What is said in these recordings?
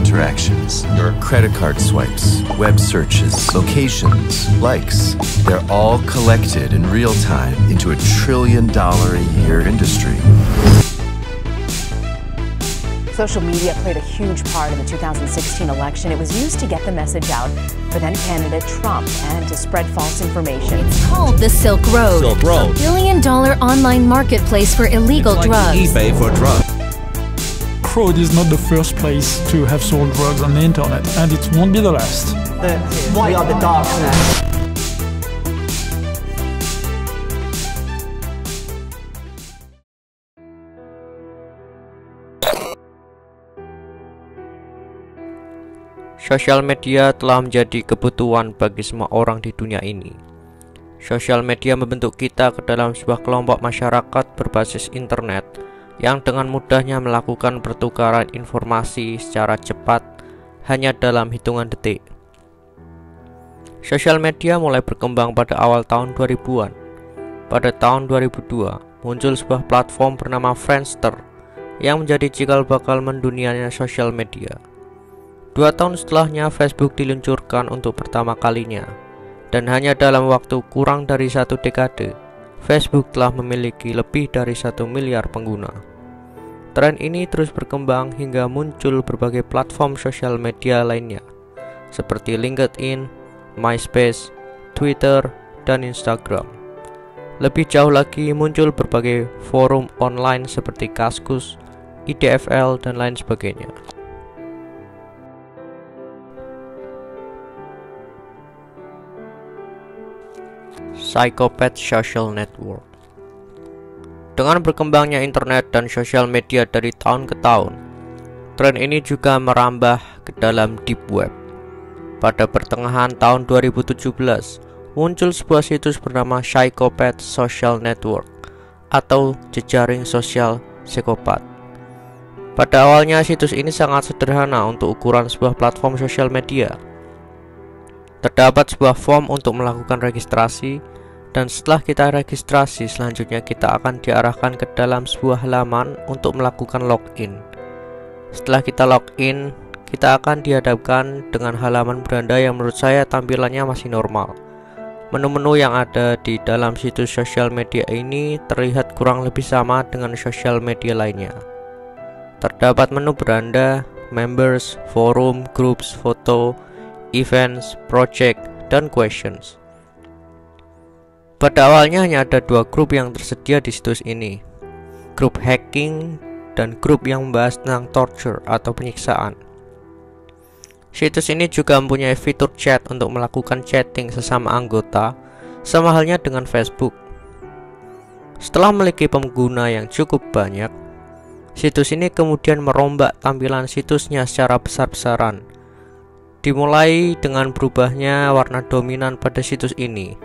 interactions, your credit card swipes, web searches, locations, likes, they're all collected in real time into a $1 trillion a year industry. Social media played a huge part in the 2016 election. It was used to get the message out for then candidate Trump and to spread false information. It's called the Silk Road. Silk Road. $1 billion online marketplace for illegal It's like drugs. eBay for drugs. Fraud is not the first place to have sold drugs on the internet, and it won't be the last. We are the darkness. Sosial media telah menjadi kebutuhan bagi semua orang di dunia ini. Sosial media membentuk kita ke dalam sebuah kelompok masyarakat berbasis internet yang dengan mudahnya melakukan pertukaran informasi secara cepat hanya dalam hitungan detik. Sosial media mulai berkembang pada awal tahun 2000-an. Pada tahun 2002, muncul sebuah platform bernama Friendster yang menjadi cikal bakal mendunianya sosial media. 2 tahun setelahnya, Facebook diluncurkan untuk pertama kalinya, dan hanya dalam waktu kurang dari 1 dekade, Facebook telah memiliki lebih dari 1 miliar pengguna. Tren ini terus berkembang hingga muncul berbagai platform sosial media lainnya, seperti LinkedIn, MySpace, Twitter, dan Instagram. Lebih jauh lagi, muncul berbagai forum online seperti Kaskus, IDFL, dan lain sebagainya. Psychopath Social Network. Dengan berkembangnya internet dan sosial media dari tahun ke tahun, tren ini juga merambah ke dalam deep web. Pada pertengahan tahun 2017, muncul sebuah situs bernama Psychopath Social Network atau jejaring sosial psikopat. Pada awalnya, situs ini sangat sederhana untuk ukuran sebuah platform sosial media. Terdapat sebuah form untuk melakukan registrasi, dan setelah kita registrasi, selanjutnya kita akan diarahkan ke dalam sebuah halaman untuk melakukan login. Setelah kita login, kita akan dihadapkan dengan halaman beranda yang menurut saya tampilannya masih normal. Menu-menu yang ada di dalam situs sosial media ini terlihat kurang lebih sama dengan sosial media lainnya. Terdapat menu beranda, members, forum, groups, foto, events, project, dan questions. Pada awalnya hanya ada 2 grup yang tersedia di situs ini, grup hacking dan grup yang membahas tentang torture atau penyiksaan. Situs ini juga mempunyai fitur chat untuk melakukan chatting sesama anggota, sama halnya dengan Facebook. Setelah memiliki pengguna yang cukup banyak, situs ini kemudian merombak tampilan situsnya secara besar-besaran. Dimulai dengan berubahnya warna dominan pada situs ini,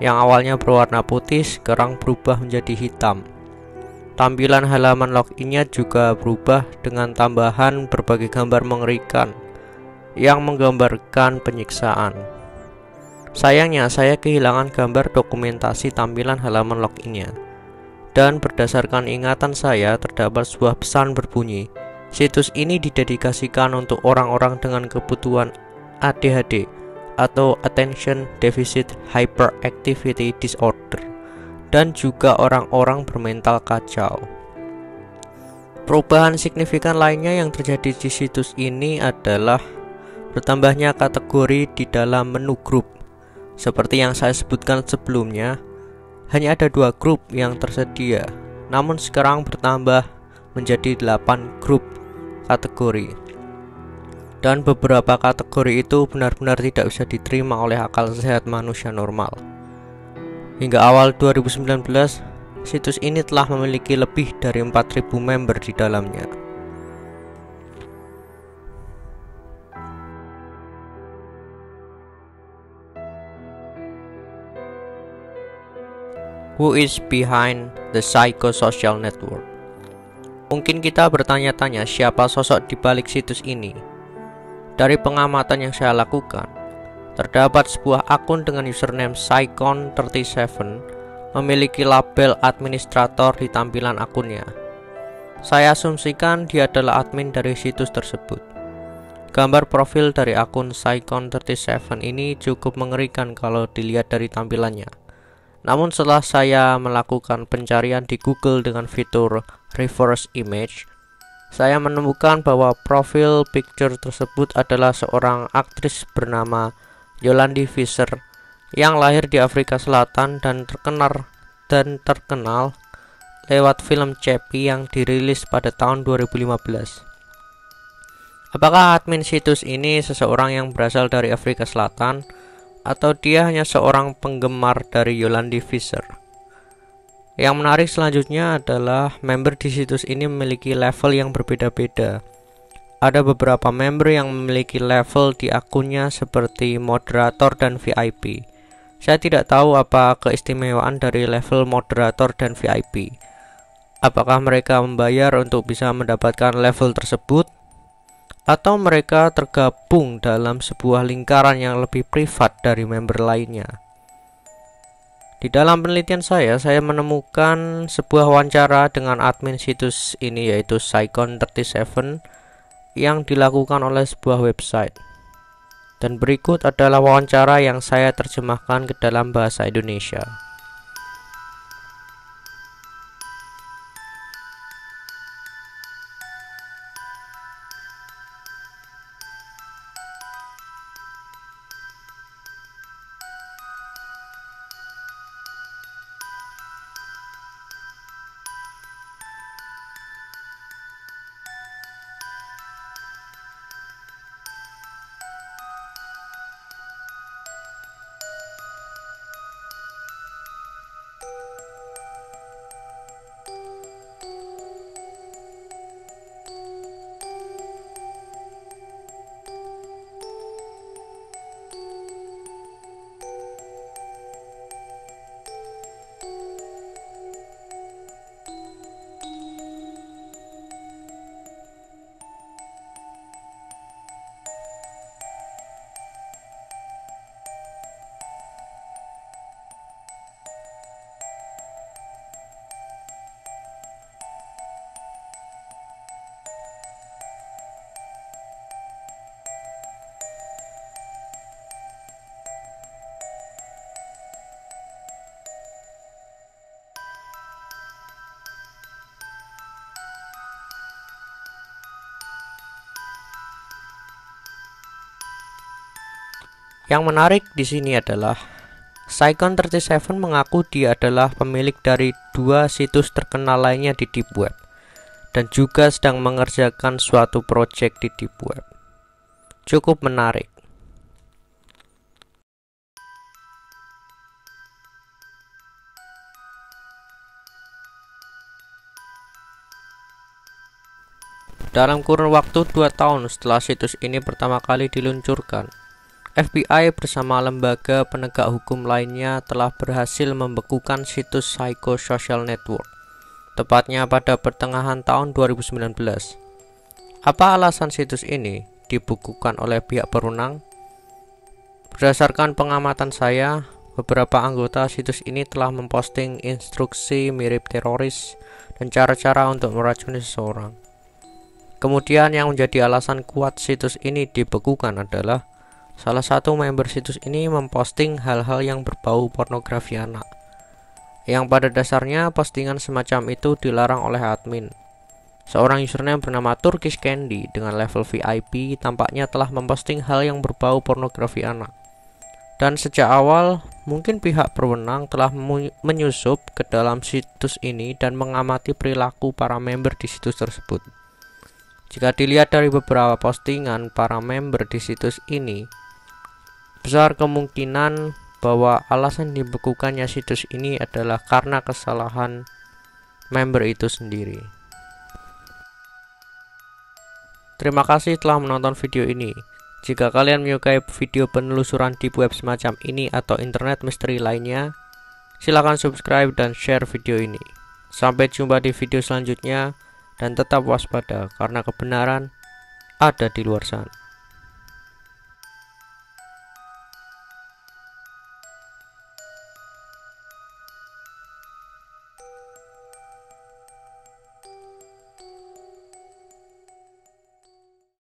yang awalnya berwarna putih sekarang berubah menjadi hitam. Tampilan halaman loginnya juga berubah dengan tambahan berbagai gambar mengerikan yang menggambarkan penyiksaan. Sayangnya, saya kehilangan gambar dokumentasi tampilan halaman loginnya, dan berdasarkan ingatan saya terdapat sebuah pesan berbunyi, situs ini didedikasikan untuk orang-orang dengan kebutuhan ADHD atau Attention Deficit Hyperactivity Disorder, dan juga orang-orang bermental kacau. Perubahan signifikan lainnya yang terjadi di situs ini adalah bertambahnya kategori di dalam menu grup. Seperti yang saya sebutkan sebelumnya, hanya ada 2 grup yang tersedia, namun sekarang bertambah menjadi 8 grup kategori. Dan beberapa kategori itu benar-benar tidak bisa diterima oleh akal sehat manusia normal. Hingga awal 2019, situs ini telah memiliki lebih dari 4.000 member di dalamnya. Who is behind the psychosocial network? Mungkin kita bertanya-tanya siapa sosok di balik situs ini. Dari pengamatan yang saya lakukan, terdapat sebuah akun dengan username Psychon37 memiliki label administrator di tampilan akunnya. Saya asumsikan dia adalah admin dari situs tersebut. Gambar profil dari akun Saikon37 ini cukup mengerikan kalau dilihat dari tampilannya. Namun setelah saya melakukan pencarian di Google dengan fitur reverse image, saya menemukan bahwa profil picture tersebut adalah seorang aktris bernama Yolandi Visser yang lahir di Afrika Selatan dan terkenal lewat film Chappie yang dirilis pada tahun 2015. Apakah admin situs ini seseorang yang berasal dari Afrika Selatan atau dia hanya seorang penggemar dari Yolandi Visser? Yang menarik selanjutnya adalah member di situs ini memiliki level yang berbeda-beda. Ada beberapa member yang memiliki level di akunnya seperti moderator dan VIP. Saya tidak tahu apa keistimewaan dari level moderator dan VIP. Apakah mereka membayar untuk bisa mendapatkan level tersebut? Atau mereka tergabung dalam sebuah lingkaran yang lebih privat dari member lainnya. Di dalam penelitian saya menemukan sebuah wawancara dengan admin situs ini, yaitu Saikon37, yang dilakukan oleh sebuah website. Dan berikut adalah wawancara yang saya terjemahkan ke dalam bahasa Indonesia. Yang menarik di sini adalah Saikon37 mengaku dia adalah pemilik dari 2 situs terkenal lainnya di Deep Web dan juga sedang mengerjakan suatu proyek di Deep Web. Cukup menarik. Dalam kurun waktu 2 tahun setelah situs ini pertama kali diluncurkan, FBI bersama lembaga penegak hukum lainnya telah berhasil membekukan situs Psycho Social Network, tepatnya pada pertengahan tahun 2019. Apa alasan situs ini dibekukan oleh pihak berwenang? Berdasarkan pengamatan saya, beberapa anggota situs ini telah memposting instruksi mirip teroris dan cara-cara untuk meracuni seseorang. Kemudian yang menjadi alasan kuat situs ini dibekukan adalah salah satu member situs ini memposting hal-hal yang berbau pornografi anak, yang pada dasarnya postingan semacam itu dilarang oleh admin. Seorang username bernama Turkish Candy dengan level VIP tampaknya telah memposting hal yang berbau pornografi anak. Dan sejak awal, mungkin pihak berwenang telah menyusup ke dalam situs ini dan mengamati perilaku para member di situs tersebut. Jika dilihat dari beberapa postingan para member di situs ini, besar kemungkinan bahwa alasan dibekukannya situs ini adalah karena kesalahan member itu sendiri. Terima kasih telah menonton video ini. Jika kalian menyukai video penelusuran deep web semacam ini atau internet misteri lainnya, silakan subscribe dan share video ini. Sampai jumpa di video selanjutnya dan tetap waspada karena kebenaran ada di luar sana.